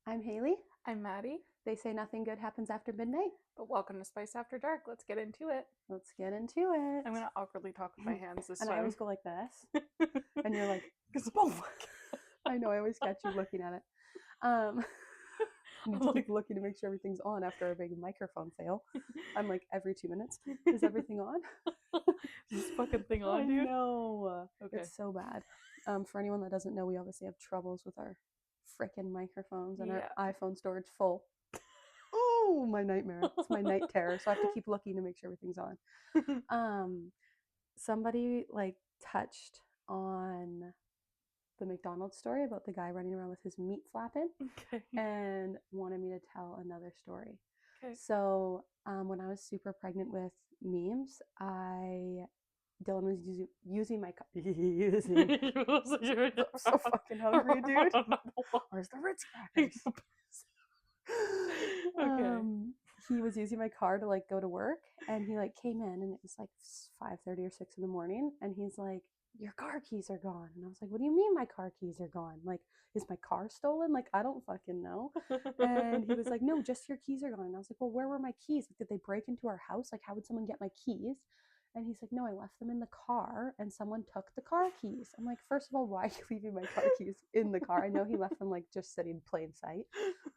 I'm Haley. I'm Maddie, They say nothing good happens after midnight. but welcome to Spice After Dark. Let's get into it. Let's get into it. I'm gonna awkwardly talk with my hands this And I time. always go like this, and you're like, Because boom. I know. I always catch you looking at it. Um, I need I'm to keep like, looking to make sure everything's on after a big microphone fail. I'm like every 2 minutes. Is everything on? is this fucking thing I on, dude? know. Okay. It's so bad. For anyone that doesn't know, we obviously have troubles with our frickin' microphones and our Yeah. iPhone storage full. Oh, my nightmare. It's my night terror. So I have to keep looking to make sure everything's on. Um, Somebody like touched on the McDonald's story about the guy running around with his meat flapping Okay. and wanted me to tell another story. Okay. So when I was super pregnant with memes, Dylan was using my using. So fucking hungry, dude. Where's the Ritz crackers? Okay. um, he was using my car to like go to work, and he like came in, and it was like 5:30 or 6 in the morning, and he's like, "Your car keys are gone." And I was like, "What do you mean my car keys are gone? Like, is my car stolen? Like, I don't fucking know." And he was like, "No, just your keys are gone." And I was like, "Well, where were my keys? Like, did they break into our house? Like, how would someone get my keys?" And he's like, "No, I left them in the car and someone took the car keys." I'm like, "First of all, why are you leaving my car keys in the car?" I know he left them like just sitting in plain sight.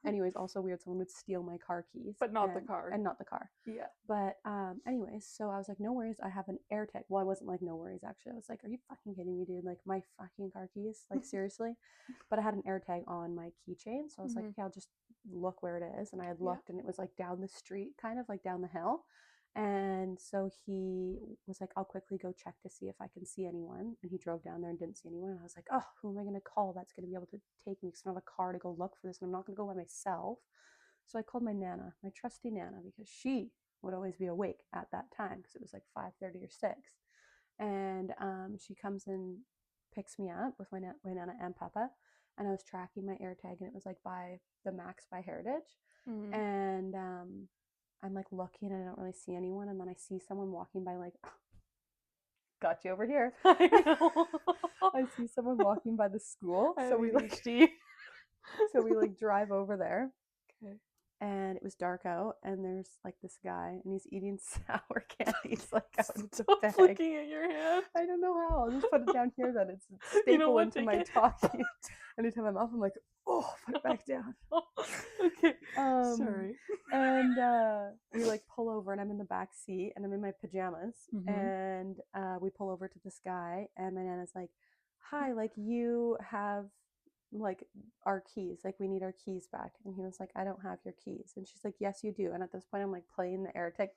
Anyways, also weird, someone would steal my car keys But not the car. and not the car. Yeah. But anyways, so I was like, "No worries, I have an air tag." Well, I wasn't like, "No worries," actually. I was like, "Are you fucking kidding me, dude? Like, my fucking car keys? Like, seriously?" But I had an air tag on my keychain, so I was like, Mhm. "Okay, I'll just look where it is." And I had Yeah. looked, and it was like down the street, kind of like down the hill. And so he was like, "I'll quickly go check to see if I can see anyone." And he drove down there and didn't see anyone. And I was like, "Oh, who am I going to call that's going to be able to take me? Because I don't have a car to go look for this, and I'm not going to go by myself." So I called my Nana, my trusty Nana, because she would always be awake at that time because it was like 5:30 or 6. And she comes and picks me up with my Nana and Papa. And I was tracking my AirTag, and it was like by the Max by Heritage. Mhm. And I'm like looking, and I don't really see anyone. And then I see someone walking by, like, got you over here. I know. I see someone walking by the school. I So have we like, ADHD. drive over there, Okay. and it was dark out, and there's like this guy, and he's eating sour candies like out of the Stop bag. looking at your hand. I don't know how. I'll just put it down here. Then it's You know staple what? into Take my it. talking. Anytime I'm off, I'm like, "Oh, put it back down." Okay. Um, Sorry. and we like pull over, and I'm in the back seat, and I'm in my pajamas, Mm-hmm. and we pull over to this guy, and my nana's like, "Hi, like, you have like our keys, like, we need our keys back." And he was like, "I don't have your keys." And she's like, "Yes, you do." And at this point, I'm like playing the AirTag.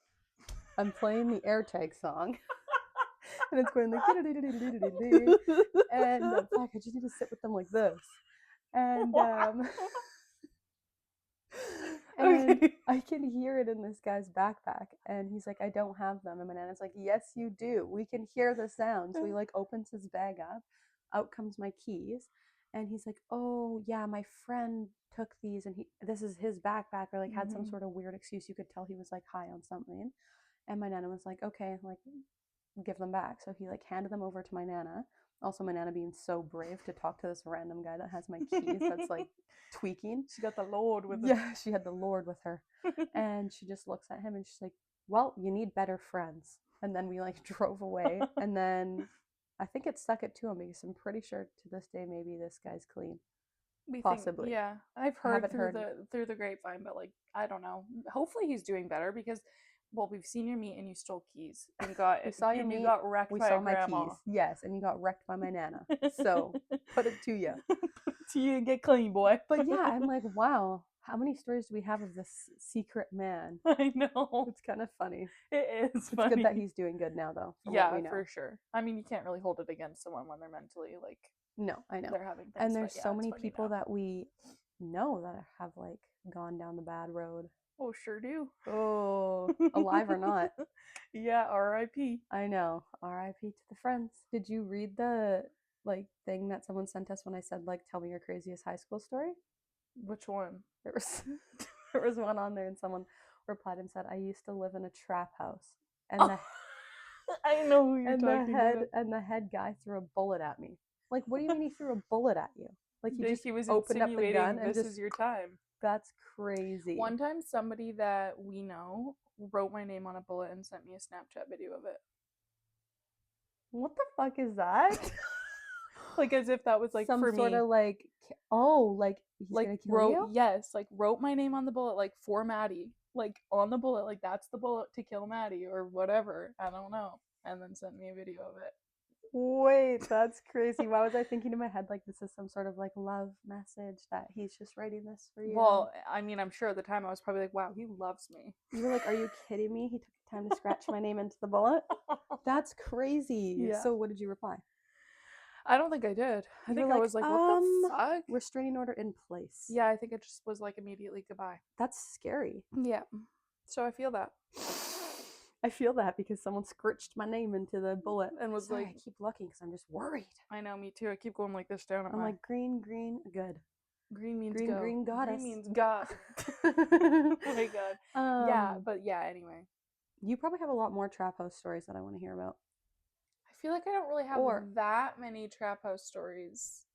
I'm playing the AirTag song, and it's going like, and fuck, I just need to sit with them like this, and and Okay. I can hear it in this guy's backpack, and he's like, "I don't have them." And my nana's like, "Yes, you do. We can hear the sound." So he like opens his bag up, out comes my keys, and he's like, "Oh yeah, my friend took these, and this is his backpack," or like had some Mm-hmm. sort of weird excuse. You could tell he was like high on something. And my nana was like, "Okay, like, give them back." So he like handed them over to my nana. Also, my nana being so brave to talk to this random guy that has my keys, that's like tweaking. She got the Lord with her. Yeah, she had the Lord with her. And she just looks at him, and she's like, "Well, you need better friends." And then we like drove away. And then I think it stuck it to him, because I'm pretty sure to this day maybe this guy's clean. We think, Possibly. yeah. I've I heard haven't heard. through the grapevine, but like I don't know. Hopefully he's doing better because, well, we've seen your meat and you stole keys We saw your and you meat. got wrecked We by a saw my keys. grandma. Yes, and you got wrecked by my nana. So put it to you. To you and get clean, boy. But yeah, I'm like, wow, how many stories do we have of this secret man? I know. It's kind of funny. It is It's good that funny. he's doing good now, though, from what Yeah, we know. for sure. I mean, you can't really hold it against someone when they're mentally like No, I know. they're having And things, but there's yeah, so it's many funny people now. that we know that have like gone down the bad road. Oh, sure do. Oh, alive or not. Yeah, R.I.P. I know. RIP to the friends. Did you read the like thing that someone sent us when I said like, "Tell me your craziest high school story"? Which one? There was there was one on there, and someone replied and said, "I used to live in a trap house, and Oh, the I know who you're talking about. and the head guy threw a bullet at me." Like, what do you mean he threw a bullet at you? Like he just He was opened up the gun insinuating and this just. is your time. That's crazy. One time, somebody that we know wrote my name on a bullet and sent me a Snapchat video of it. What the fuck is that? Like as if that was like Some for sort me. of like, oh, like he's Like gonna kill wrote, you? yes, like wrote my name on the bullet, like for Maddie, like on the bullet, like that's the bullet to kill Maddie or whatever. I don't know. And then sent me a video of it. Wait, that's crazy. Why was I thinking in my head like this is some sort of like love message that he's just writing this for you? Well, I mean, I'm sure at the time I was probably like, wow, he loves me. You were like, are you kidding me? He took the time to scratch my name into the bullet? That's crazy. Yeah. So what did you reply? I don't think I did. I You think were I was like, what the fuck? Restraining order in place. Yeah, I think it just was like immediately goodbye. That's scary. Yeah. So I feel that. I feel that because someone scritched my name into the bullet And was Sorry, like, I keep looking because I'm just worried. I know, me too. I keep going like this down at I'm my. like, green, green, good. Green means Green, go. green goddess. Green means God. Oh my god. Yeah, Um, but yeah, anyway. You probably have a lot more trap house stories that I want to hear about. I feel like I don't really have Or- that many trap house stories.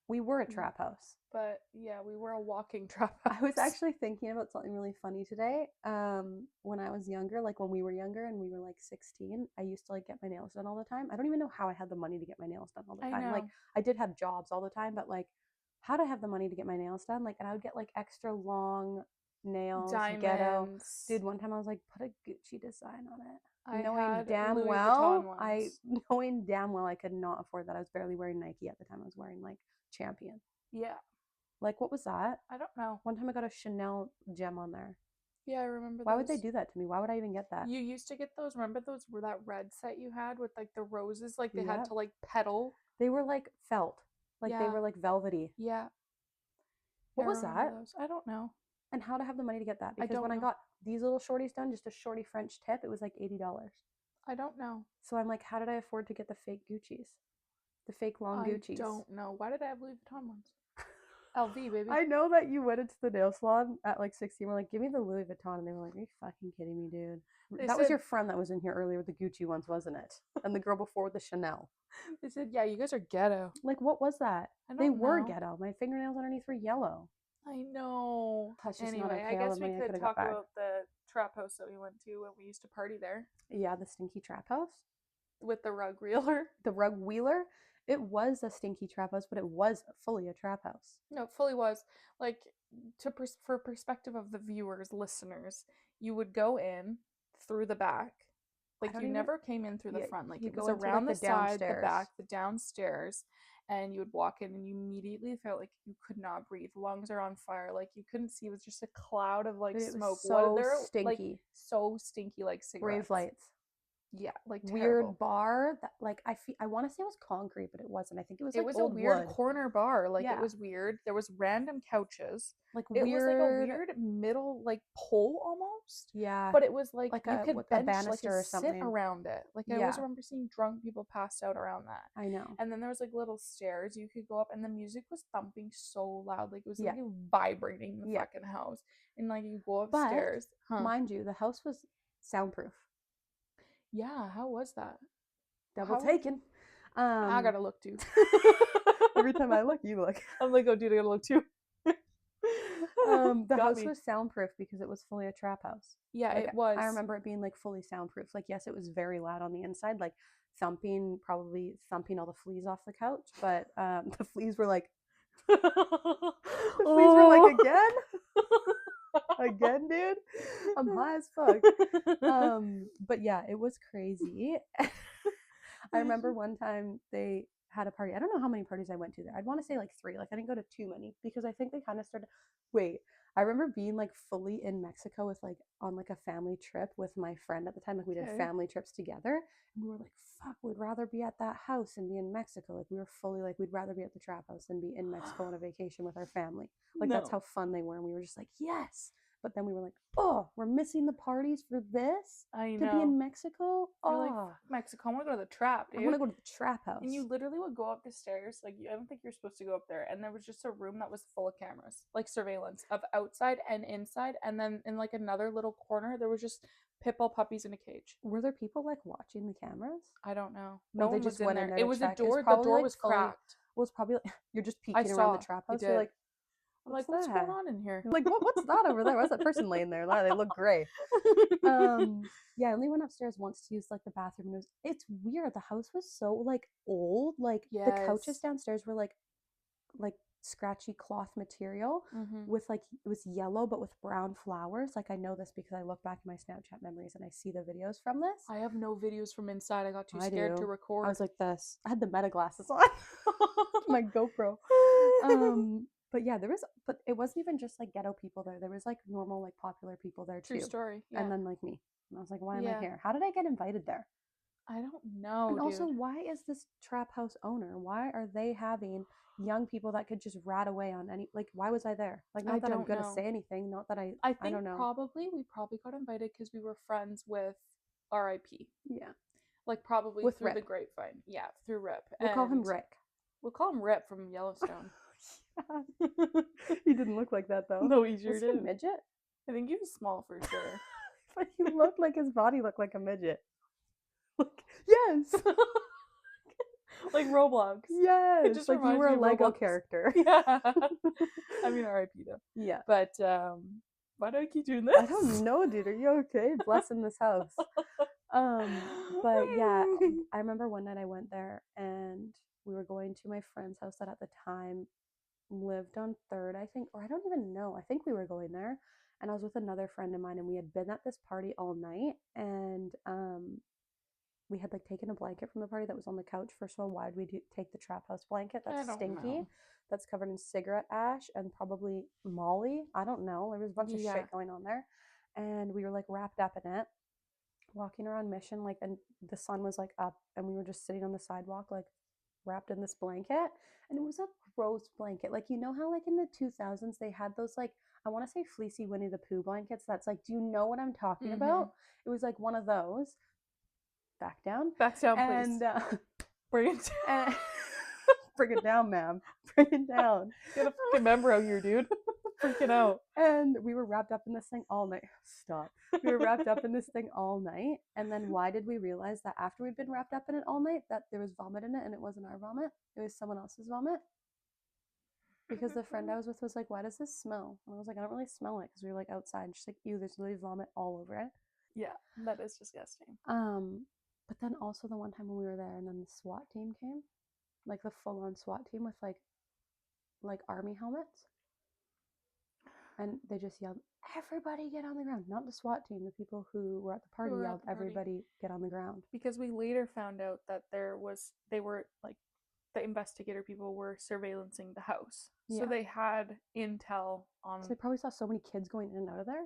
We were a trap house. But yeah, we were a walking trap house. I was actually thinking about something really funny today. When I was younger, like when we were younger and we were like 16, I used to like get my nails done all the time. I don't even know how I had the money to get my nails done all the I time. Like know. I did have jobs all the time, but like how did I have the money to get my nails done? Like, and I would get like extra long nails, ghetto. Diamonds. Dude, one time I was like, put a Gucci design on it. I knowing had damn Louis well, Vuitton ones. knowing damn well I could not afford that. I was barely wearing Nike at the time. I was wearing like Champion. Yeah. Like, what was that? I don't know. One time I got a Chanel gem on there. Yeah, I remember. Why would they do that to me? Why would I even get that? You used to get those. Remember those? Were that red set you had with like the roses? Like they had Yep. to like petal. They were like felt. Like they Yeah. were like velvety. Yeah. What I was remember that? those. I don't know. And how to have the money to get that? Because don't when I know. got these little shorties done, just a shorty French tip, it was like $80. I don't know. So I'm like, how did I afford to get the fake Gucci's? The fake long Gucci's? I don't know. Why did I have Louis Vuitton ones? LV, baby. I know that you went into the nail salon at like 16. We're like, give me the Louis Vuitton. And they were like, are you fucking kidding me, dude? That was your friend that was in here earlier with the Gucci ones, wasn't it? And the girl before with the Chanel. They said, yeah, you guys are ghetto. Like, what was that? They were ghetto. My fingernails underneath were yellow. I know. That's just anyway, not okay. I All guess the we money I could coulda talk got back. about the trap house that we went to when we used to party there Yeah, the stinky trap house. with the rug reeler. The rug wheeler. It was a stinky trap house, but it was fully a trap house. No, it fully was. Like, for perspective of the viewers, listeners, you would go in through the back. Like, you never came in through the front. Like, it was around the side, the back, the downstairs. And you would walk in and you immediately felt like you could not breathe. Lungs are on fire. Like, you couldn't see. It was just a cloud of, like, smoke. So stinky. Like, so stinky, like cigarettes. Brave lights. Yeah, like weird terrible. Bar that like I want to say it was concrete, but it wasn't. I think it was like a weird wood. Corner bar. Like it was weird. There was random couches. Like it weird. was like a weird middle like pole almost. Yeah. But it was like you a, could like bench, a banister like, or something. sit around it. Like I always remember seeing drunk people passed out around that. I know. And then there was like little stairs you could go up, and the music was thumping so loud, like it was like vibrating the fucking house. And like you go upstairs. But, mind you, the house was soundproof. Yeah, how was that? Double taken. I gotta look too. Every time I look, you look. I'm like, oh, dude, I gotta look too. The house was soundproof because it was fully a trap house. Yeah, like, it was. I remember it being like fully soundproof. Like, yes, it was very loud on the inside, like probably thumping all the fleas off the couch. But the fleas were like, again. Again, dude, I'm high as fuck. But yeah, it was crazy. I remember one time they had a party. I don't know how many parties I went to there. I'd want to say like 3. Like I didn't go to too many because I think they kind of started. Wait, I remember being like fully in Mexico with like on like a family trip with my friend at the time. Like we did family trips together, and we were like, "Fuck, we'd rather be at that house and be in Mexico." Like we were fully like, we'd rather be at the trap house than be in Mexico on a vacation with our family. Like that's how fun they were, and we were just like, yes. But then we were like, oh, we're missing the parties for this? I know. To be in Mexico? You're like, Mexico, I want to go to the trap, dude. I want to go to the trap house. And you literally would go up the stairs. Like, I don't think you're supposed to go up there. And there was just a room that was full of cameras. Like, surveillance of outside and inside. And then in, like, another little corner, there was just pit bull puppies in a cage. Were there people, like, watching the cameras? I don't know. No one was in there. there it was check. a door. The door was cracked. Well, it's probably like, you're just peeking around the trap house. You're like, I'm like, what's going on in here? You're like, what's that over there? What's that person laying there? They look gray. Yeah, I only went upstairs once to use like the bathroom. And it's weird. The house was so like old. Like the couches downstairs were like scratchy cloth material with like, it was yellow but with brown flowers. Like I know this because I look back in my Snapchat memories and I see the videos from this. I have no videos from inside. I got too scared to record. I was like this. I had the meta glasses on. My GoPro. But yeah, but it wasn't even just like ghetto people there. There was like normal, like popular people there too. True story. Yeah. And then like me. And I was like, why am I here? How did I get invited there? I don't know. And also, why is this trap house owner? Why are they having young people that could just rat away on any, like, why was I there? Like, not that I'm gonna say anything, not that I don't know. We probably got invited because we were friends with R.I.P. Yeah. Like probably with through Rip. The grapevine. Yeah, through Rip. We'll call him Rick. We'll call him Rip from Yellowstone. He didn't look like that though. No, he sure did. Was he a midget? I think he was small for sure. But he looked like his body looked like a midget. Like, yes. Like Roblox. Yes. It just like you were a Lego character. Yeah. I mean, R.I.P. though. Yeah. But why do I keep doing this? I don't know, dude. Are you okay? Blessing this house. But yeah, I remember one night I went there and we were going to my friend's house that at the time lived on 3rd, I think, or I don't even know. I think we were going there, and I was with another friend of mine, and we had been at this party all night, and we had like taken a blanket from the party that was on the couch. First of all, why would we take the trap house blanket that's stinky, that's covered in cigarette ash and probably Molly? I don't know. There was a bunch of shit going on there, and we were like wrapped up in it, walking around Mission, like, and the sun was like up, and we were just sitting on the sidewalk like wrapped in this blanket, and it was a gross blanket. Like, you know how like in the 2000s they had those, like, I want to say fleecy Winnie the Pooh blankets that's like, do you know what I'm talking about? It was like one of those. Back down, please. Bring it down. Bring it down, ma'am. Bring it down. Get a fucking member out here, dude. Freaking out. And we were wrapped up in this thing all night. Stop. We were wrapped up in this thing all night. And then why did we realize that after we'd been wrapped up in it all night that there was vomit in it, and it wasn't our vomit? It was someone else's vomit. Because the friend I was with was like, why does this smell? And I was like, I don't really smell it, because we were like outside. And she's like, ew, there's literally vomit all over it. Yeah, that is disgusting. But then also the one time when we were there and then the SWAT team came, like the full-on SWAT team with like army helmets, and they just yelled, everybody get on the ground. Not the SWAT team, the people who were at the party yelled, everybody get on the ground. Because we later found out that they were like, the investigator people were surveillancing the house. So they had intel on. So they probably saw so many kids going in and out of there.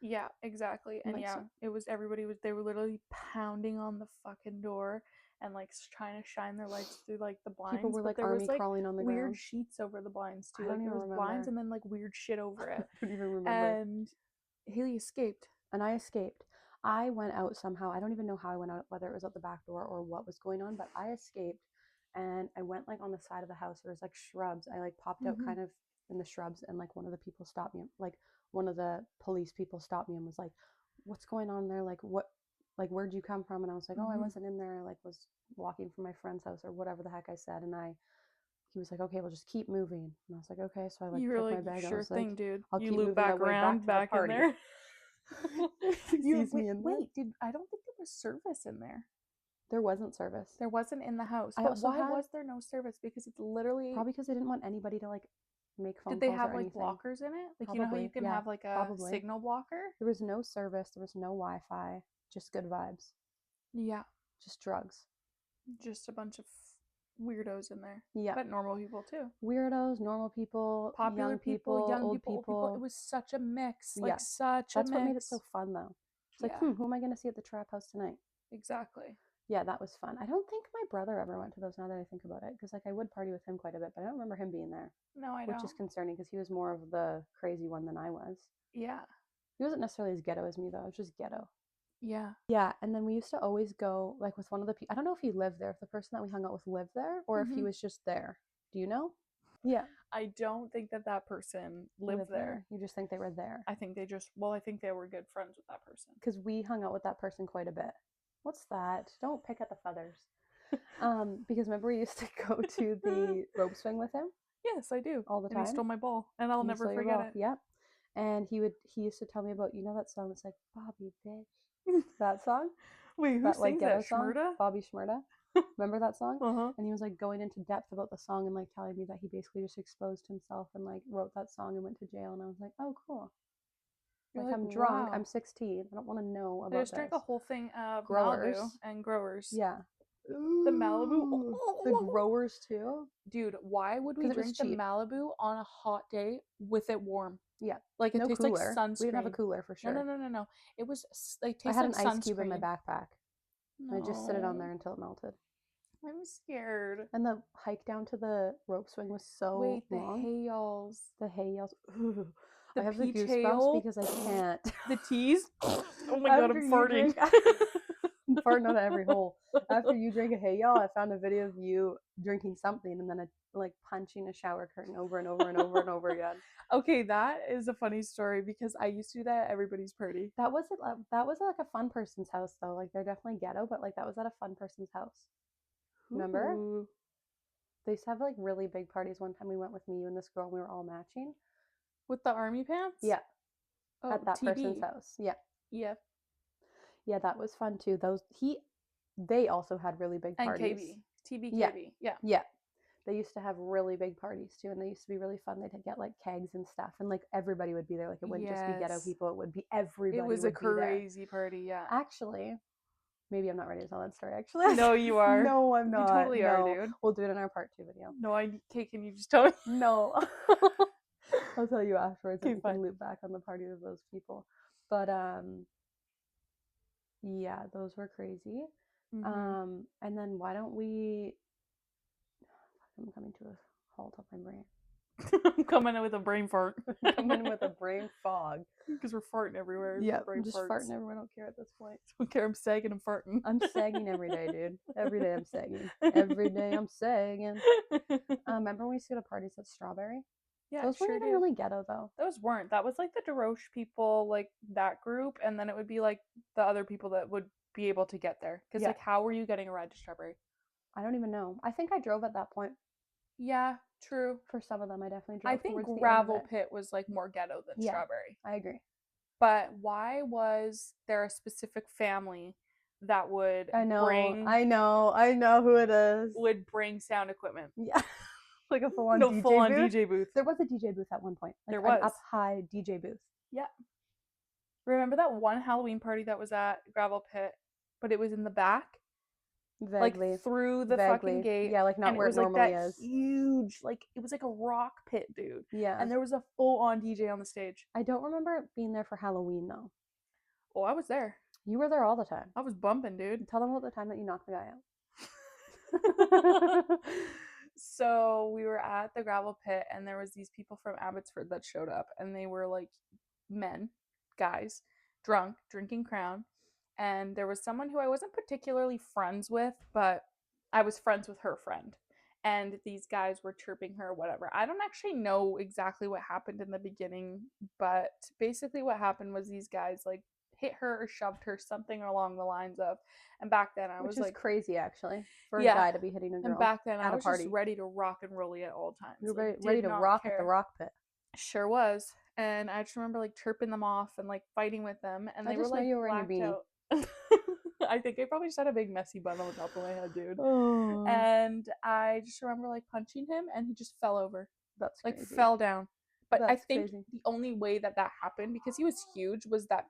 Yeah, exactly. And like, it was they were literally pounding on the fucking door and like trying to shine their lights through like the blinds. People were like army crawling on the weird ground. sheets over the blinds too. I don't even remember. Blinds and then like weird shit over it. I don't even remember. And Haley escaped. And I escaped. I went out somehow. I don't even know how I went out, whether it was out the back door or what was going on, but I escaped and I went like on the side of the house. There was like shrubs. I like popped out kind of in the shrubs, and like one of the people stopped me. Like one of the police people stopped me and was like, what's going on there? Like, what, like, where'd you come from? And I was like, oh, I wasn't in there. I like was walking from my friend's house or whatever the heck I said. And he was like, okay, well just keep moving. And I was like, okay. So I like took my bag. Sure thing, like, dude. I'll you keep loop back around back in there. Wait, I don't think there was service in there. There wasn't service. There wasn't in the house. But why was there no service? Because it's literally probably because they didn't want anybody to like make phone calls. Did they have like blockers in it? Like, probably, you know how you can have like a signal blocker? There was no service. There was no Wi-Fi. Just good vibes. Yeah. Just drugs. Just a bunch of weirdos in there. Yeah. But normal people too. Weirdos, normal people, popular young people, old people. It was such a mix. Like such a mix. That's what made it so fun though. It's like, who am I going to see at the trap house tonight? Exactly. Yeah, that was fun. I don't think my brother ever went to those now that I think about it, because like I would party with him quite a bit, but I don't remember him being there. No, I don't. Which is concerning because he was more of the crazy one than I was. Yeah. He wasn't necessarily as ghetto as me though. It was just ghetto. Yeah. Yeah, and then we used to always go like with one of the people. I don't know if he lived there, if the person that we hung out with lived there, or if he was just there. Do you know? Yeah. I don't think that person lived there. You just think they were there. I think they were good friends with that person. Because we hung out with that person quite a bit. What's that? Don't pick at the feathers. Because remember we used to go to the rope swing with him? Yes, I do. All the time. And he stole my ball, and I'll never forget it. Yep. And he used to tell me about, that song that's like, Bobby, bitch. That song? Wait, who sings ghetto that? song? Shmurda? Bobby Shmurda. Remember that song? Uh-huh. And he was like going into depth about the song and like telling me that he basically just exposed himself and like wrote that song and went to jail. And I was like, oh, cool. Like, I'm drunk. Wow. I'm 16. I don't want to know about I just drank a whole thing of Growers. Malibu and Growers. Yeah. The Malibu. The Growers too? Dude, why would we drink the Malibu on a hot day with it warm? Yeah. Like, it no tastes cooler. like sunscreen. We didn't have a cooler for sure. No. It was like, tastes I had like an sunscreen. ice cube in my backpack. No. I just set it on there until it melted. I'm scared. And the hike down to the rope swing was so long. The hay-yalls. The hay-yalls. The I have the peach goosebumps hay-yall because I can't. The teas. Oh my god, I'm farting. I'm farting out of every hole. After you drank a hay-yall, I found a video of you drinking something and then like punching a shower curtain over and over and over and over again. Okay, that is a funny story because I used to do that at everybody's party. That was like a fun person's house though. Like they're definitely ghetto, but like that was at a fun person's house. Remember? Ooh. They used to have like really big parties. One time we went with me, you and this girl, and we were all matching. With the army pants? Yeah. Oh, at that person's house. Yeah. Yeah. Yeah, that was fun too. They also had really big parties. And TBKB. Yeah. Yeah. They used to have really big parties too, and they used to be really fun. They'd get like kegs and stuff, and like everybody would be there. Like it wouldn't just be ghetto people; it would be everybody. It was a crazy party. Yeah. Actually, maybe I'm not ready to tell that story. Actually, no, you are. No, I'm not. You totally are, dude. We'll do it in our part 2 video. No, can you just tell me? No. I'll tell you afterwards. Okay, and we can loop back on the party of those people. But yeah, those were crazy. Mm-hmm. And then why don't we? I'm coming to a halt on my brain. I'm coming in with a brain fart. Coming in with a brain fog. Because we're farting everywhere. Yeah, I'm just farting everywhere. I don't care at this point. I don't care. I'm sagging and farting. I'm sagging every day, dude. Every day I'm sagging. Every day I'm sagging. Remember when we used to go to parties at Strawberry? Yeah, those weren't even really ghetto though. Those weren't. That was like the DeRoche people, like that group, and then it would be like the other people that would be able to get there. Because like, how were you getting a ride to Strawberry? I don't even know. I think I drove at that point. Yeah, true. For some of them, I definitely drove. I think Gravel Pit was like more ghetto than Strawberry. I agree. But why was there a specific family that would I know who it is. Would bring sound equipment. Yeah. Like a full-on DJ booth. There was a DJ booth at one point. Like there was. An up-high DJ booth. Yeah. Remember that one Halloween party that was at Gravel Pit, but it was in the back? Vaguely. Like through the fucking gate. Yeah, like not where it normally is. Huge, like it was like a rock pit, dude. Yeah. And there was a full-on DJ on the stage. I don't remember being there for Halloween though. Oh, I was there. You were there all the time. I was bumping, dude. Tell them about the time that you knocked the guy out. So we were at the Gravel Pit, and there was these people from Abbotsford that showed up, and they were like guys, drunk, drinking Crown. And there was someone who I wasn't particularly friends with, but I was friends with her friend. And these guys were chirping her, whatever. I don't actually know exactly what happened in the beginning, but basically what happened was these guys like hit her or shoved her, something along the lines of. And back then I was like crazy actually for a guy to be hitting a girl. And back then I was just ready to rock and roll at all times. You were ready to rock at the rock pit. Sure was. And I just remember like chirping them off and like fighting with them, and they were like you were in your beanie. I think I probably just had a big messy bun on the top of my head, dude. Oh. And I just remember like punching him, and he just fell over. That's crazy. Like fell down. But That's I think crazy. the only way that happened, because he was huge, was that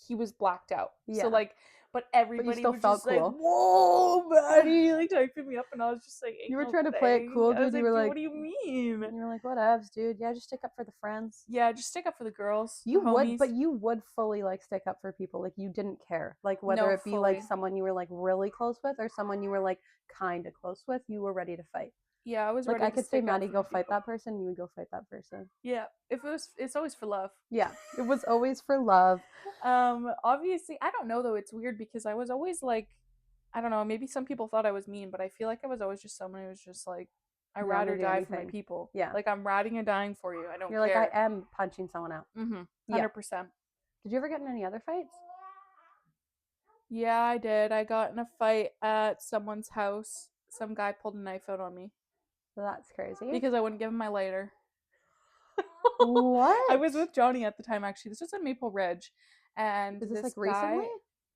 he was blacked out. Yeah. So like, but everybody still was felt just cool. like, "Whoa, buddy!" Like typing me up, and I was just like, you were trying to play it cool, dude. You were like, "What do you mean?" And you were like, "Whatevs, dude. Yeah, just stick up for the friends." Yeah, just stick up for the girls. You would, homies. but you would fully like stick up for people. Like you didn't care, like whether it be like someone you were like really close with or someone you were like kind of close with. You were ready to fight. Yeah, I was like, ready. I could say, Maddie, go fight that person. You would go fight that person. Yeah, it's always for love. Yeah, it was always for love. Obviously, I don't know though. It's weird because I was always like, I don't know. Maybe some people thought I was mean, but I feel like I was always just someone who was just like, I ride or die for my people. Yeah, like I'm riding and dying for you. I don't. You're care. like, I am punching someone out. 100%. Did you ever get in any other fights? Yeah, I did. I got in a fight at someone's house. Some guy pulled a knife out on me. That's crazy. Because I wouldn't give him my lighter. What? I was with Johnny at the time, actually. This was in Maple Ridge. And is this like guy, recently?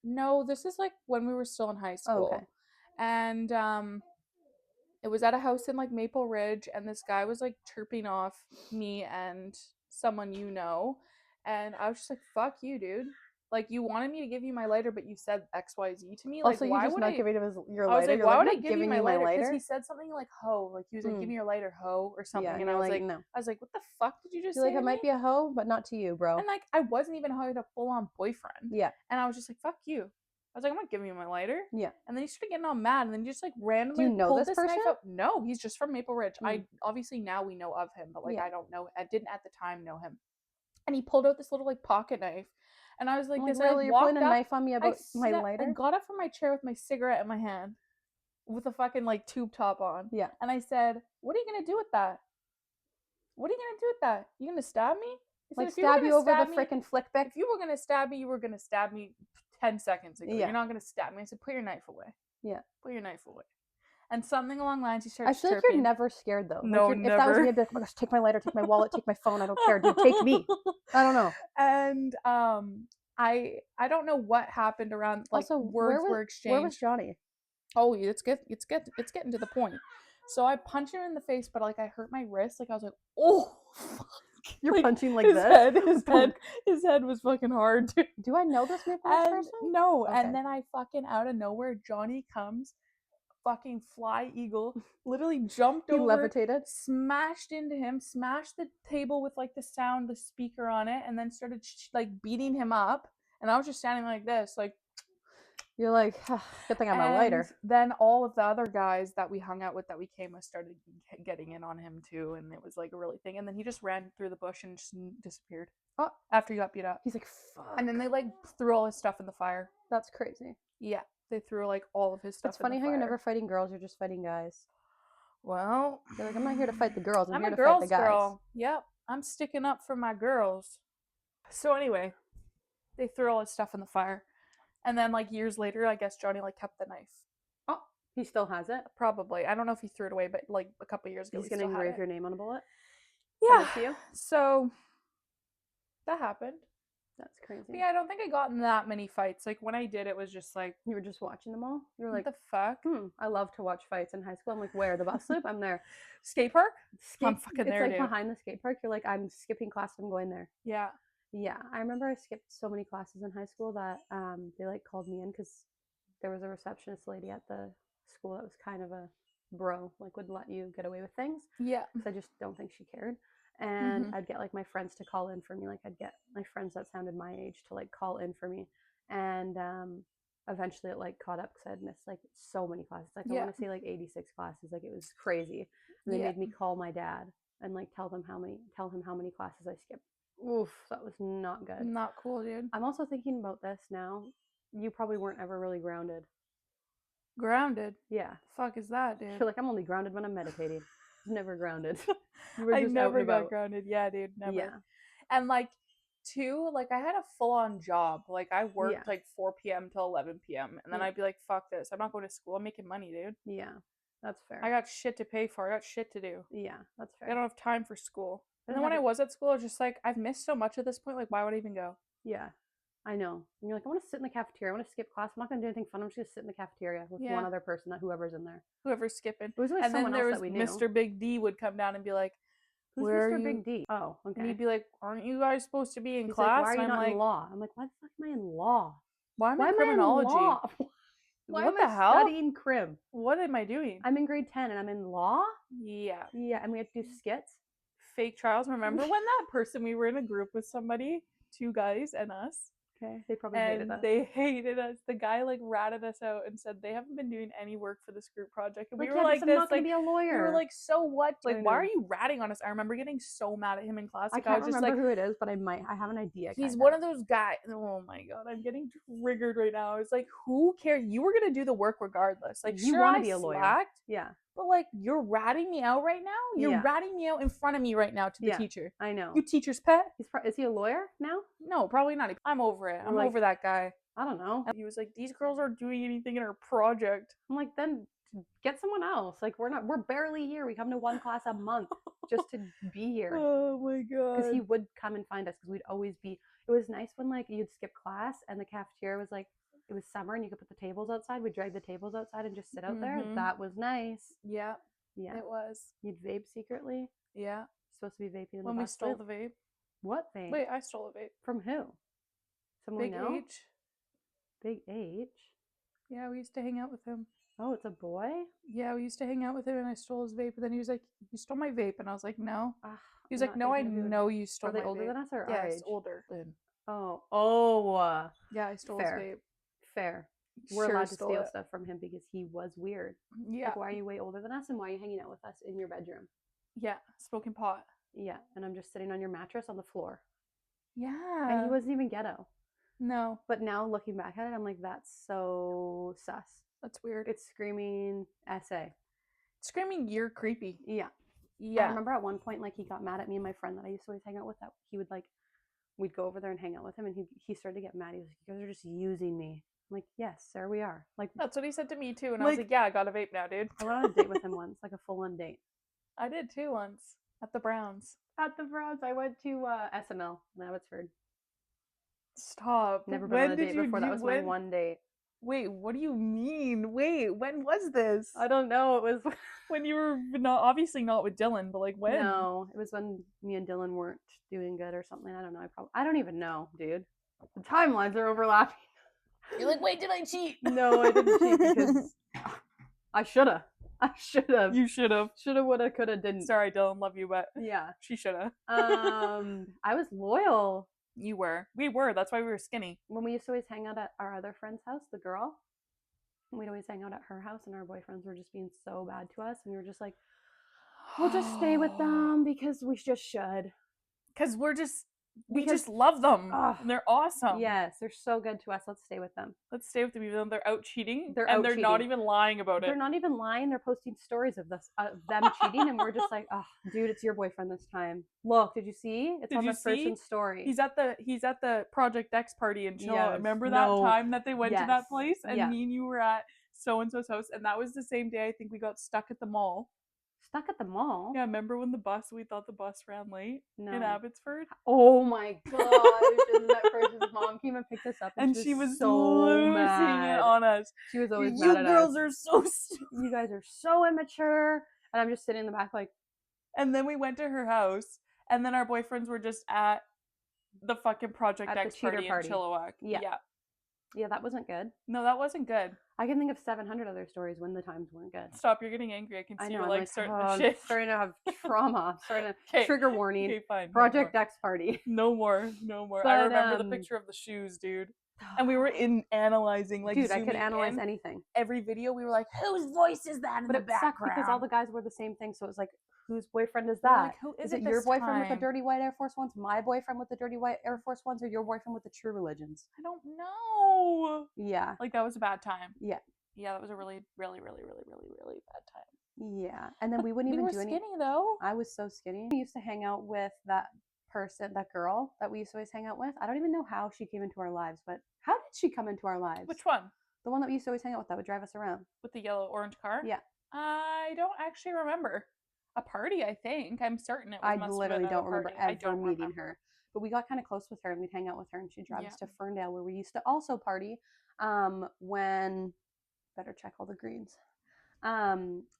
No, this is like when we were still in high school. Oh, okay. And it was at a house in like Maple Ridge, and this guy was like chirping off me and someone you know. And I was just like, fuck you, dude. Like, you wanted me to give you my lighter, but you said XYZ to me. Like, also, why you just would not I giving him your I was lighter? like, You're why like, would I'm I not give you giving my you my lighter? Because lighter. he said something like hoe. Like, he was like, give me your lighter, hoe, or something. Yeah, and I was like, no. I was like, what the fuck did you just You're say? like, I might be a hoe, but not to you, bro. And like, I wasn't even a full on boyfriend. Yeah. And I was just like, fuck you. I was like, I'm not giving you my lighter. Yeah. And then he started getting all mad, and then he just like randomly Do you know pulled this person? knife out. No, he's just from Maple Ridge. I obviously now we know of him, but like I don't know. I didn't at the time know him. And he pulled out this little like pocket knife, and I was like, this. Really, you're pulling a knife on me about my lighter? I got up from my chair with my cigarette in my hand, with a fucking like tube top on. Yeah. And I said, what are you gonna do with that? What are you gonna do with that? You gonna stab me? Like, stab you over the freaking flick pick? If you were gonna stab me, you were gonna stab me 10 seconds ago. Yeah. You're not gonna stab me. I said, put your knife away. Yeah. Put your knife away. And something along the lines, he started I feel like you're never scared, though. No, like, never. If that was me, I'd be like, oh my gosh, take my lighter, take my wallet, take my phone. I don't care, dude. Take me. I don't know. And I don't know what happened around, like, also, words were exchanged. Where was Johnny? Oh, it's getting to the point. So I punched him in the face, but like I hurt my wrist. Like I was like, oh, fuck. You're like, punching like his head was fucking hard. Do I know this Maple Ridge person? No. Okay. And then I fucking out of nowhere, Johnny comes, fucking fly eagle, literally jumped over, levitated, smashed into him, smashed the table with like the speaker on it, and then started like beating him up. And I was just standing like this, like. You're like, good thing I'm a lighter. Then all of the other guys that we hung out with that we came with started getting in on him too, and it was like a really thing. And then he just ran through the bush and just disappeared. Oh, after he got beat up. He's like, fuck. And then they like threw all his stuff in the fire. That's crazy. Yeah, they threw like all of his stuff. It's funny how you're never fighting girls; you're just fighting guys. Well, you're like, I'm not here to fight the girls. I'm here to fight the guys. Girl. Yep, I'm sticking up for my girls. So anyway, they threw all his stuff in the fire. And then, like, years later, I guess Johnny, like, kept the knife. Oh, he still has it? Probably. I don't know if he threw it away, but, like, a couple years ago, he's going to engrave your name on a bullet? Yeah. So, that happened. That's crazy. But yeah, I don't think I got in that many fights. Like, when I did, it was just, like... You were just watching them all? You were like... What the fuck? I love to watch fights in high school. I'm like, where? The bus loop? I'm there. Skate park? I'm fucking there, It's, like, behind the skate park. You're like, I'm skipping class. I'm going there. Yeah. Yeah, I remember I skipped so many classes in high school that they like called me in because there was a receptionist lady at the school that was kind of a bro, like would let you get away with things. Yeah. Because I just don't think she cared. And I'd get like my friends to call in for me. Like I'd get my friends that sounded my age to like call in for me. And eventually it like caught up because I'd missed like so many classes. Like I want to say like 86 classes. Like it was crazy. And they made me call my dad and like tell him how many classes I skipped. Oof, that was not good. Not cool, dude. I'm also thinking about this now. You probably weren't ever really grounded. Grounded? Yeah. Fuck is that, dude? You're like, I'm only grounded when I'm meditating. Never grounded. I never got grounded. Yeah, dude, never. Yeah. And like, too, like I had a full-on job. Like I worked like 4 p.m. till 11 p.m. And then I'd be like, fuck this. I'm not going to school. I'm making money, dude. Yeah, that's fair. I got shit to pay for. I got shit to do. Yeah, that's fair. I don't have time for school. And then when I was at school, I was just like, I've missed so much at this point. Like, why would I even go? Yeah, I know. And you're like, I want to sit in the cafeteria. I want to skip class. I'm not going to do anything fun. I'm just going to sit in the cafeteria with one other person, whoever's in there. Whoever's skipping. It was always someone else that we knew. Mr. Big D would come down and be like, who's Mr. Big D? Oh, okay. And he'd be like, aren't you guys supposed to be in He's class? Like, why are you not in law? I'm like, why the fuck am I in law? Why am I in criminology? Why am I studying crim? What am I doing? I'm in grade 10 and I'm in law? Yeah. Yeah, and we have to do skits. Fake trials. Remember when that person, we were in a group with somebody, 2 guys and us? Okay, they probably hated us. They hated us. The guy like ratted us out and said they haven't been doing any work for this group project. And we were like, I'm not gonna be a lawyer. We were like, so what? Like, why are you ratting on us? I remember getting so mad at him in class. Like, I can't remember who it is, but I have an idea. He's one of those guys. Oh my god, I'm getting triggered right now. It's like, who cares? You were gonna do the work regardless. Like, you want to be a lawyer. Yeah. But like, you're ratting me out right now? You're ratting me out in front of me right now to the teacher. I know. You teacher's pet? Is he a lawyer now? No, probably not. I'm over it. I'm over that guy. I don't know. And he was like, these girls aren't doing anything in our project. I'm like, then get someone else. Like, we're barely here. We come to one class a month just to be here. Oh my god. Because he would come and find us because we'd always be. It was nice when like you'd skip class and the cafeteria was like, it was summer and you could put the tables outside. We'd drag the tables outside and just sit out there. That was nice. Yeah. Yeah. It was. You'd vape secretly. Yeah. You're supposed to be vaping in the when we bus stole loop. the vape. What vape? Wait, I stole a vape. From who? Someone Big we know? H. Big H? Yeah, we used to hang out with him. Oh, it's a boy? Yeah, we used to hang out with him and I stole his vape. And then he was like, you stole my vape. And I was like, no. He was like, no, I know you stole my vape. Are they older than us or our age? Yes, older. Oh. Yeah, I stole his vape. Fair. We're allowed to steal stuff from him because he was weird. Yeah. Like, why are you way older than us and why are you hanging out with us in your bedroom? Yeah, smoking pot. Yeah, and I'm just sitting on your mattress on the floor. Yeah. And he wasn't even ghetto. No. But now looking back at it, I'm like, that's so sus. That's weird. It's screaming essay. Screaming, you're creepy. Yeah. Yeah. I remember at one point, like, he got mad at me and my friend that I used to always hang out with, that he would, like, we'd go over there and hang out with him, and he started to get mad. He was like, you guys are just using me. I'm like, yes, sir, we are. Like, that's what he said to me, too. And I was like, yeah, I got a vape now, dude. I went on a date with him once, like a full-on date. I did, too, once. At the Browns. At the Browns. I went to SML in Abbotsford. Stop. Never been on a date before. That was my one date. Wait, what do you mean? Wait, when was this? I don't know. It was when you were obviously not with Dylan, but like when? No, it was when me and Dylan weren't doing good or something. I don't know. I don't even know, dude. The timelines are overlapping. You're like, wait, did I cheat? No, I didn't cheat because I shoulda. You should have. Shoulda, woulda, coulda, didn't. Sorry, Dylan, love you, but yeah, she shoulda. I was loyal. You were. We were. That's why we were skinny. When we used to always hang out at our other friend's house, the girl, we'd always hang out at her house, and our boyfriends were just being so bad to us, and we were just like, we'll just stay with them because we just should. Because we just love them. And they're awesome. Yes, they're so good to us. Let's stay with them. Let's stay with them even though they're out cheating. They're cheating. Not even lying about it. They're not even lying. They're posting stories of this, them cheating, and we're just like, oh, dude, it's your boyfriend this time. Look, did you see? It's on this person's story. He's at the Project X party in Chile. Yes. Remember that time that they went to that place and me and you were at so-and-so's house, and that was the same day I think we got stuck at the mall. Stuck at the mall? Yeah, remember when we thought the bus ran late in Abbotsford? Oh my gosh. And that person's mom came and picked us up and she was so losing mad. It on us. She was always mad at us. You girls are so stupid. You guys are so immature. And I'm just sitting in the back like. And then we went to her house, and then our boyfriends were just at the fucking Project X party in Chilliwack. Yeah, that wasn't good. No, that wasn't good. I can think of 700 other stories when the times weren't good. Stop, you're getting angry. I can see you're like starting to shit. I'm starting to have trauma. I'm starting to trigger warning. Okay, fine. Project X party. No more. But, I remember the picture of the shoes, dude. And we were analyzing, like, dude, I could analyze anything. Every video, we were like, whose voice is that in the background? But it sucked because all the guys were the same thing, so it was like, whose boyfriend is that? Like, who is it your boyfriend with the dirty white Air Force Ones, my boyfriend with the dirty white Air Force Ones, or your boyfriend with the True Religions? I don't know. Yeah. Like, that was a bad time. Yeah. Yeah, that was a really, really, really, really, really, really bad time. Yeah. And then we wouldn't even do anything. We were skinny, though. I was so skinny. We used to hang out with that girl that we used to always hang out with. I don't even know how she came into our lives, but how did she come into our lives? Which one? The one that we used to always hang out with that would drive us around. With the yellow-orange car? Yeah. I don't actually remember. A party, I think. I'm certain it was. I literally don't remember ever meeting her. But we got kind of close with her, and we'd hang out with her, and she'd drive us to Ferndale, where we used to also party when... Better check all the greens.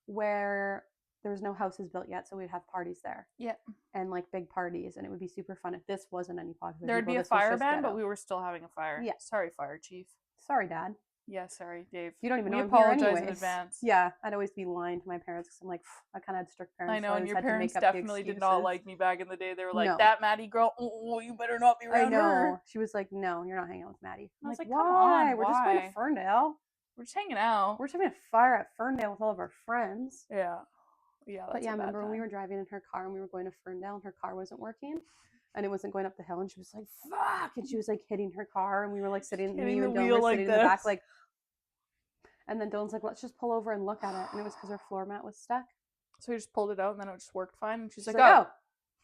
Where there was no houses built yet, so we'd have parties there. Yeah. And like big parties, and it would be super fun if this wasn't any popular. There'd be a fire ban, but we were still having a fire. Yeah. Sorry, fire chief. Sorry, Dad. Yeah, sorry, Dave. You don't even know. We apologize in advance. Yeah, I'd always be lying to my parents because I'm like, I kind of had strict parents. I know, and your parents definitely did not like me back in the day. They were like, that Maddie girl, oh, you better not be around her. She was like, no, you're not hanging out with Maddie. I was like, why? Come on, we're just going to Ferndale. We're just hanging out. We're just having a fire at Ferndale with all of our friends. Yeah. Yeah, but yeah, I remember when we were driving in her car and we were going to Ferndale and her car wasn't working. And it wasn't going up the hill, and she was like, fuck! And she was like hitting her car, and we were like sitting, me and Dylan were sitting in the back, like. And then Dylan's like, let's just pull over and look at it. And it was because her floor mat was stuck. So we just pulled it out, and then it just worked fine. And she's like, oh.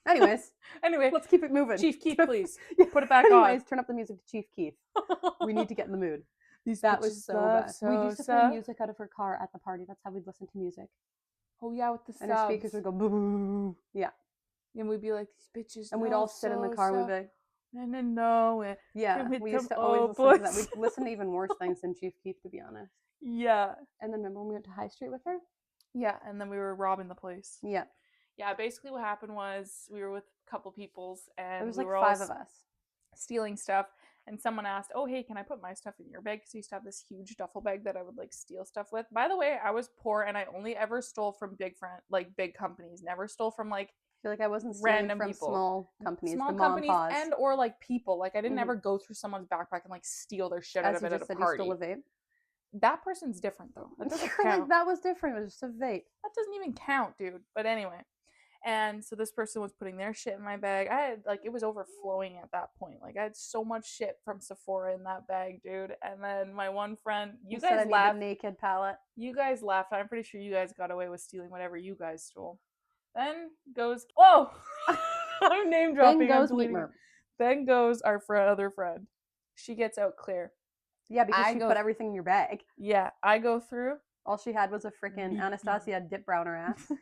Anyways, anyway, let's keep it moving. Chief Keef, please. Put it back on. Anyways, turn up the music to Chief Keef. We need to get in the mood. That was so bad. We used to play music out of her car at the party. That's how we'd listen to music. Oh, yeah, with the subs. And her speakers would go boo, boo, boo. Yeah. And we'd be like, these bitches. And we'd all sit in the car and we'd be like, no. Yeah, we used to always listen to that. We'd listen to even worse things than Chief Keef, to be honest. Yeah. And then remember when we went to High Street with her? Yeah, and then we were robbing the place. Yeah. Yeah, basically what happened was we were with a couple peoples and there was we like were 5 of us stealing stuff. And someone asked, oh, hey, can I put my stuff in your bag? Because we used to have this huge duffel bag that I would like steal stuff with. By the way, I was poor and I only ever stole from big companies. Never stole from like I feel like I wasn't stealing from people. Small companies, the companies and or like people. Like I didn't ever go through someone's backpack and like steal their shit out of it at a party. You stole a vape? That person's different though. That doesn't count. Like that was different. It was just a vape. That doesn't even count, dude. But anyway. And so this person was putting their shit in my bag. I had like it was overflowing at that point. Like I had so much shit from Sephora in that bag, dude. And then my one friend, you guys laughed. Naked palette. You guys laughed. I'm pretty sure you guys got away with stealing whatever you guys stole. Then goes whoa. I'm name dropping. Then goes our other friend. She gets out clear. Yeah, because she put everything in your bag. Yeah, I go through. All she had was a freaking Anastasia dip brown her ass.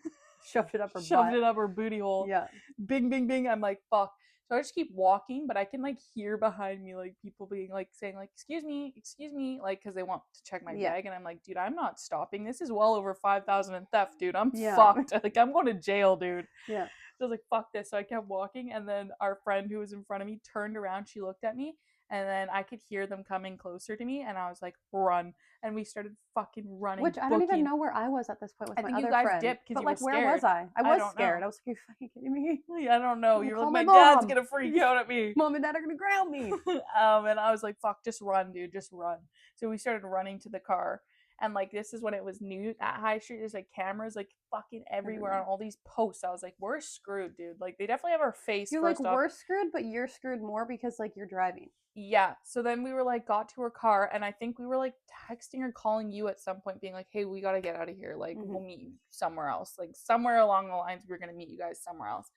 Shoved it up her butt. Shoved it up her booty hole. Yeah. Bing, bing, bing. I'm like, fuck. So I just keep walking, but I can like hear behind me like people being like saying like, excuse me, like because they want to check my bag, and I'm like, dude, I'm not stopping. This is well over 5,000 in theft, dude. I'm fucked. Like I'm going to jail, dude. Yeah. So I was like, fuck this. So I kept walking, and then our friend who was in front of me turned around. She looked at me, and then I could hear them coming closer to me, and I was like, run. And we started fucking running. Which I don't even know where I was at this point with my other friend. I think you guys dipped because you were scared. Where was I? I was scared. I was like, are you fucking kidding me? Yeah, I don't know. You were like, my dad's gonna freak out at me. Mom and dad are gonna ground me. And I was like, fuck, just run, dude, just run. So we started running to the car. And like this is when it was new at High Street. There's like cameras like fucking everywhere on all these posts. I was like, we're screwed, dude. Like they definitely have our face. You're like, we're screwed, but you're screwed more because like you're driving. Yeah. So then we were like got to her car, and I think we were like texting or calling you at some point, being like, hey, we gotta get out of here. Like we'll meet you somewhere else. Like somewhere along the lines, we were gonna meet you guys somewhere else.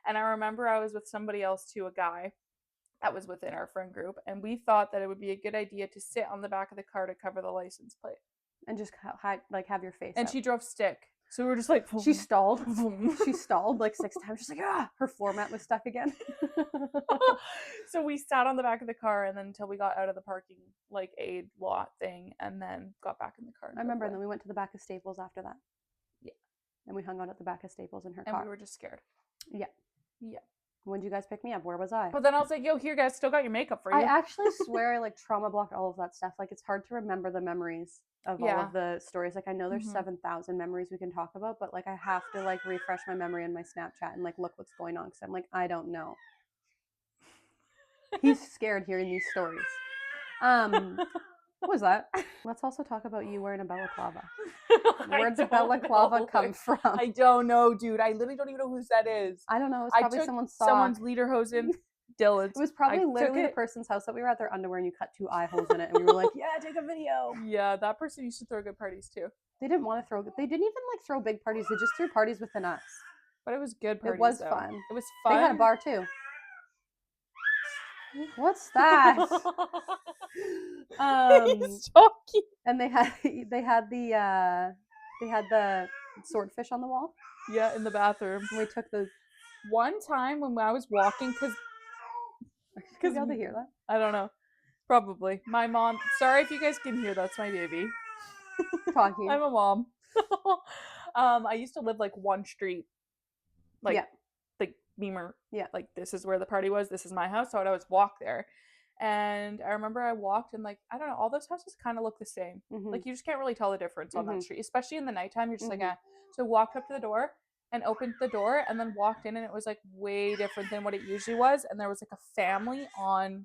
And I remember I was with somebody else too, a guy that was within our friend group, and we thought that it would be a good idea to sit on the back of the car to cover the license plate. And just have your face. And she drove stick. So we were just like, she stalled. She stalled like 6 times. She's like, her floor mat was stuck again. So we sat on the back of the car, and then until we got out of the parking like aid lot thing, and then got back in the car. I remember, and then we went to the back of Staples after that. Yeah. And we hung out at the back of Staples in her car. And we were just scared. Yeah. Yeah. When did you guys pick me up? Where was I? But then I was like, yo, here guys, still got your makeup for you. I actually swear I like trauma blocked all of that stuff. Like it's hard to remember the memories of all of the stories. Like I know there's 7,000 memories we can talk about, but like I have to like refresh my memory in my Snapchat and like look what's going on because I'm like, I don't know. He's scared hearing these stories. What was that? Let's also talk about you wearing a balaclava. Where did the balaclava come from? I don't know, dude. I literally don't even know whose that is. I don't know. It was probably someone's lederhosen. Dylan's. It was probably literally the person's house that we were at their underwear and you cut 2 eye holes in it and we were like, yeah, take a video. Yeah, that person used to throw good parties too. They didn't want to throw. They didn't even like throw big parties. They just threw parties within us. But it was good parties. It was though. fun. It was fun. They had a bar too. What's that? So cute. And they had the swordfish on the wall. Yeah, in the bathroom. And we took the one time when I was walking because y'all to hear that. I don't know. Probably. My mom. Sorry if you guys can hear. That's my baby. Talking. I'm a mom. I used to live like one street. Like Beamer. Yeah. Like this is where the party was. This is my house. So I'd always walk there. And I remember I walked and like, I don't know, all those houses kind of look the same. Like you just can't really tell the difference on that street, especially in the nighttime. You're just like, So I walked up to the door and opened the door and then walked in and it was like way different than what it usually was. And there was like a family on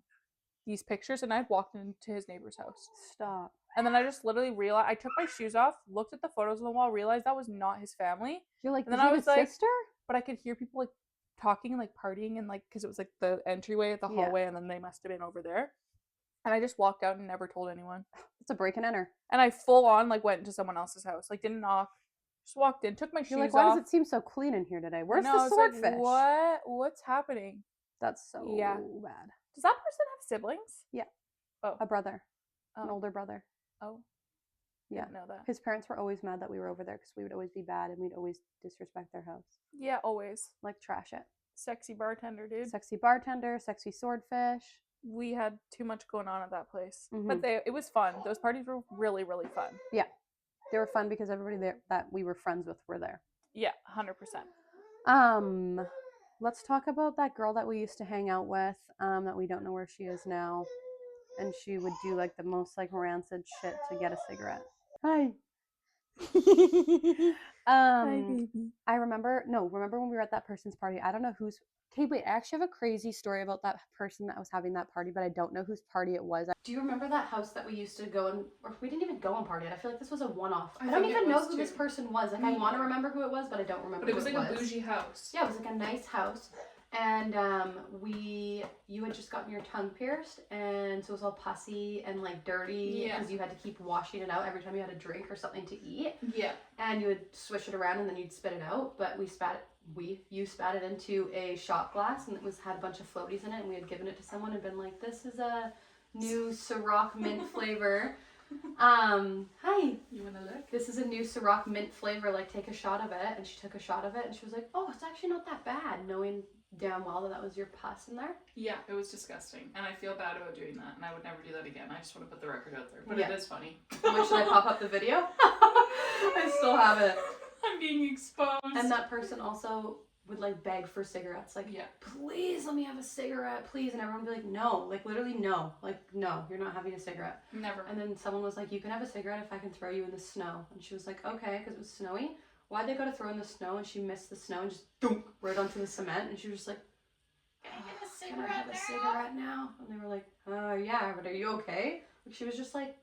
these pictures and I'd walked into his neighbor's house. Stop. And then I just literally realized, I took my shoes off, looked at the photos on the wall, realized that was not his family. You're like, and then I was like, sister? But I could hear people like talking and like partying and like because it was like the entryway at the hallway and then they must have been over there. And I just walked out and never told anyone. It's a break and enter. And I full on like went into someone else's house, like didn't knock, Just walked in, took my shoes off. Why does it seem so clean in here today? Where's the swordfish? Like, what's happening? That's so bad. Does that person have siblings? Yeah. Oh. A brother. Oh. An older brother. Oh. Yeah. Didn't know that. His parents were always mad that we were over there because we would always be bad and we'd always disrespect their house. Yeah, always. Like trash it. Sexy bartender, dude. Sexy bartender, sexy swordfish. We had too much going on at that place. But it was fun. Those parties were really, really fun. Yeah. They were fun because everybody there that we were friends with were there. Yeah, 100%. Let's talk about that girl that we used to hang out with, that we don't know where she is now. And she would do like the most like rancid shit to get a cigarette. Hi. Hi, baby. Remember when we were at that person's party? I don't know who's. Okay, wait, I actually have a crazy story about that person that was having that party, but I don't know whose party it was. Do you remember that house that we used to go and, or we didn't even go and party at? I feel like this was a one-off. I don't even know who this person was. Like, I want to remember who it was, but I don't remember who it was. But it was like a bougie house. Yeah, it was like a nice house. And you had just gotten your tongue pierced, and so it was all pussy and like dirty because you had to keep washing it out every time you had a drink or something to eat. Yeah. And you would swish it around and then you'd spit it out, but you spat it into a shot glass, and it had a bunch of floaties in it, and we had given it to someone and been like, this is a new Ciroc mint flavor. Hi. You wanna look? This is a new Ciroc mint flavor, like take a shot of it. And she took a shot of it and she was like, oh, it's actually not that bad, knowing damn well that was your pus in there. Yeah, it was disgusting, and I feel bad about doing that, and I would never do that again. I just want to put the record out there, but it is funny. Wait, should I pop up the video? I still have it. I'm being exposed. And that person also would like beg for cigarettes, like, please let me have a cigarette, please. And everyone would be like, no, like literally no, like no, you're not having a cigarette. Never. And then someone was like, you can have a cigarette if I can throw you in the snow. And she was like, okay, because it was snowy. Why'd they go to throw in the snow? And she missed the snow and just dunk right onto the cement. And she was just like, can I have a cigarette now? And they were like, yeah, but are you okay? Like, she was just like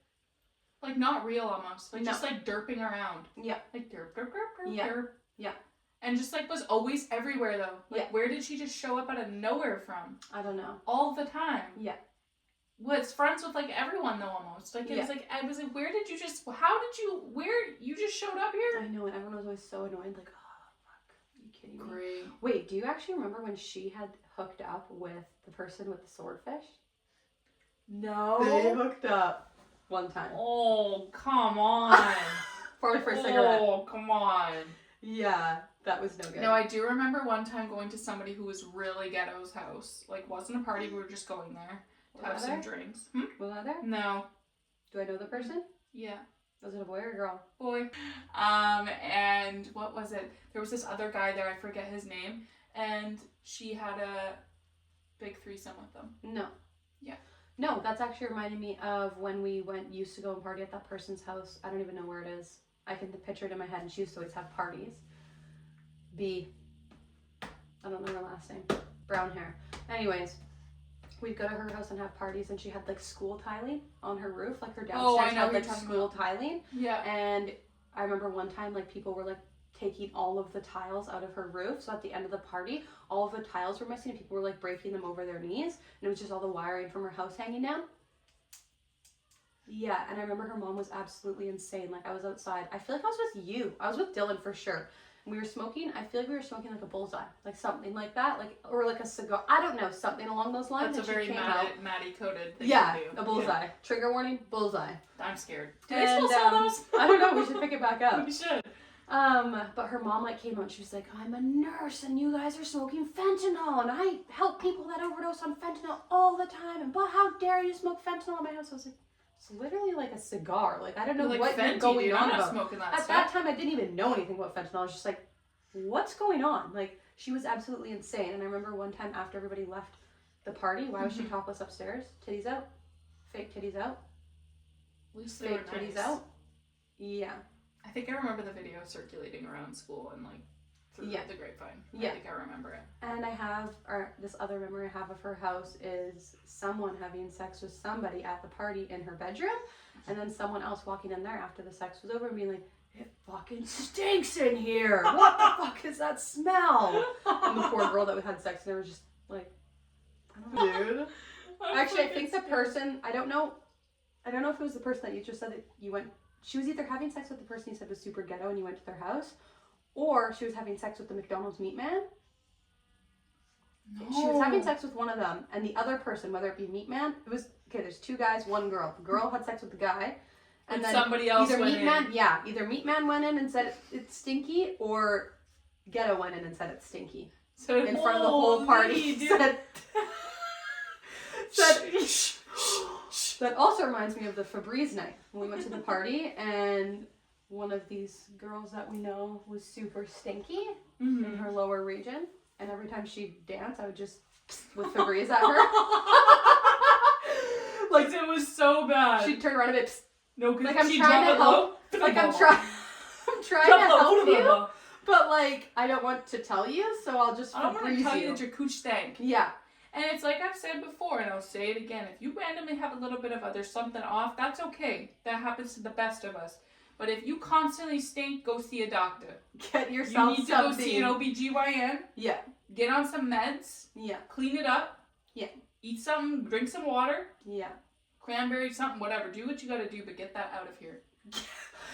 not real almost. Like just like derping around. Yeah. Like derp, derp, derp, derp, yeah. derp. Yeah. And just like was always everywhere though. Like where did she just show up out of nowhere from? I don't know. All the time. Yeah. Was friends with like everyone though almost. Like it was like I was like, where you just showed up here? I know, and everyone was always so annoyed, like, oh fuck, are you kidding me? Great. Wait, do you actually remember when she had hooked up with the person with the swordfish? No. They hooked up one time. Oh, come on. Probably for a cigarette. Oh, come on. Yeah, that was no good. No, I do remember one time going to somebody who was really ghetto's house. Like, wasn't a party, we were just going there to have some drinks. Was that there? No. Do I know the person? Yeah. Was it a boy or a girl? Boy. And what was it? There was this other guy there, I forget his name, and she had a big threesome with them. No. Yeah. No, that's actually reminding me of when we used to go and party at that person's house. I don't even know where it is. I can picture it in my head, and she used to always have parties. B. I don't know her last name. Brown hair. Anyways, we'd go to her house and have parties, and she had like school tiling on her roof, like her downstairs had like school tiling. Yeah. And I remember one time like people were like taking all of the tiles out of her roof, so at the end of the party all of the tiles were missing and people were like breaking them over their knees, and it was just all the wiring from her house hanging down. Yeah, and I remember her mom was absolutely insane. Like, I was outside. I feel like I was with you. I was with Dylan for sure. We were smoking. I feel like we were smoking like a bullseye, like something like that, like, or like a cigar. I don't know, something along those lines. That's a very Maddie coded thing. Yeah, to do. A bullseye. Yeah. Trigger warning, bullseye. I'm scared. Do they still sell those? I don't know. We should pick it back up. We should. But her mom like came out and she was like, I'm a nurse and you guys are smoking fentanyl and I help people that overdose on fentanyl all the time, and but how dare you smoke fentanyl in my house? I was like, it's literally like a cigar. Like, I don't know like what you're going on about. Smoking that At that time, I didn't even know anything about fentanyl. I was just like, what's going on? Like, she was absolutely insane. And I remember one time after everybody left the party, why was she topless upstairs? Titties out. Fake titties out. At least fake titties out. Yeah. I think I remember the video circulating around school and like through the grapevine. Yeah. I think I remember it. And I have, or this other memory I have of her house is someone having sex with somebody at the party in her bedroom, and then someone else walking in there after the sex was over and being like, it fucking stinks in here. What the fuck is that smell? And the poor girl that had sex in there was just like, I don't know. Dude. Actually, I think the person, I don't know if it was the person that you just said that you went she was either having sex with the person you said was super ghetto and you went to their house, or she was having sex with the McDonald's meat man. No. She was having sex with one of them, and the other person, whether it be meat man, it was, okay, there's 2 guys, 1 girl. The girl had sex with the guy. And then somebody else either went meat in. Man, yeah, either meat man went in and said it's stinky, or ghetto went in and said it's stinky. So in front of the whole party. That also reminds me of the Febreze night when we went to the party, and one of these girls that we know was super stinky in her lower region, and every time she'd dance, I would just with Febreze at her. Like it was so bad. She'd turn around a bit. No, because like I'm trying to help. Like I'm trying to help you, but like I don't want to tell you, so I'll just. I don't want to tell you that your cooch stank. Yeah. And it's like I've said before, and I'll say it again. If you randomly have a little bit of there's something off, that's okay. That happens to the best of us. But if you constantly stink, go see a doctor. Get yourself You need to go see an OBGYN. Yeah. Get on some meds. Yeah. Clean it up. Yeah. Eat something. Drink some water. Yeah. Cranberry, something, whatever. Do what you gotta do, but get that out of here.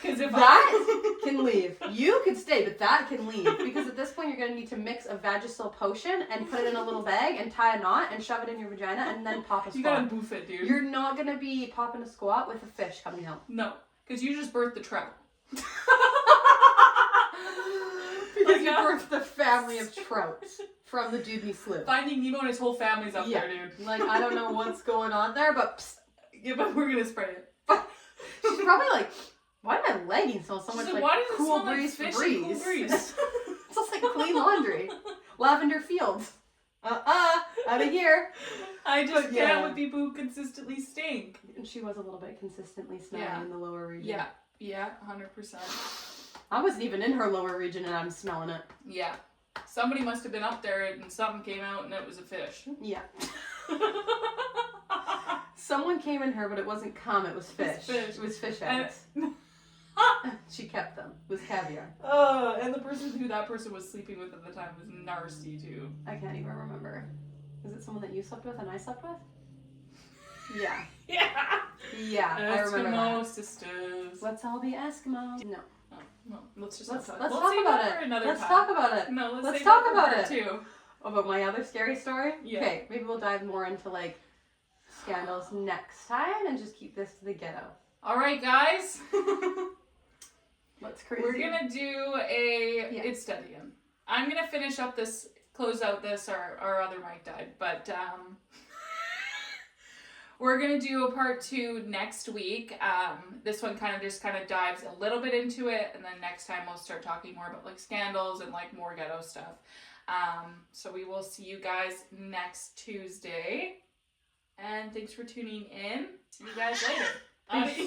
Because if that can leave. You could stay, but that can leave. Because at this point, you're gonna need to mix a Vagisil potion and put it in a little bag and tie a knot and shove it in your vagina and then pop a squat. You gotta boof it, dude. You're not gonna be popping a squat with a fish coming out. No, because you just birthed the trout. Because you birthed the family of trouts from the dude me slew. Finding Nemo and his whole family's up there, dude. Like, I don't know what's going on there, but psst. Yeah, but we're gonna spray it. She's probably like, why do my leggings smell so much like why does it cool smell breeze like for fish breeze? And cool breeze? It smells like clean laundry. Lavender fields. Out of here. I just can't with people who consistently stink. And she was a little bit consistently smelling in the lower region. Yeah, 100%. I wasn't even in her lower region and I'm smelling it. Yeah. Somebody must have been up there and something came out and it was a fish. Yeah. Someone came in her, but it wasn't cum, it was fish. It was fish eggs. She kept them. It was caviar. And the person who that person was sleeping with at the time was nasty too. I can't even remember. Is it someone that you slept with and I slept with? Yeah. Yeah. Yeah, I remember that. Eskimo sisters. Let's all be Eskimos. No. No, let's just let's talk about it. Let's talk about it. No, let's talk about it too. About my other scary story? Yeah. Okay, maybe we'll dive more into like scandals next time and just keep this to the ghetto. Alright, guys. What's crazy? We're gonna do it's studying. I'm gonna finish up this, close out this, our other mic died, but we're going to do a part 2 next week. This one kind of dives a little bit into it, and then next time we'll start talking more about like scandals and like more ghetto stuff. So we will see you guys next Tuesday. And thanks for tuning in. See you guys later. Bye.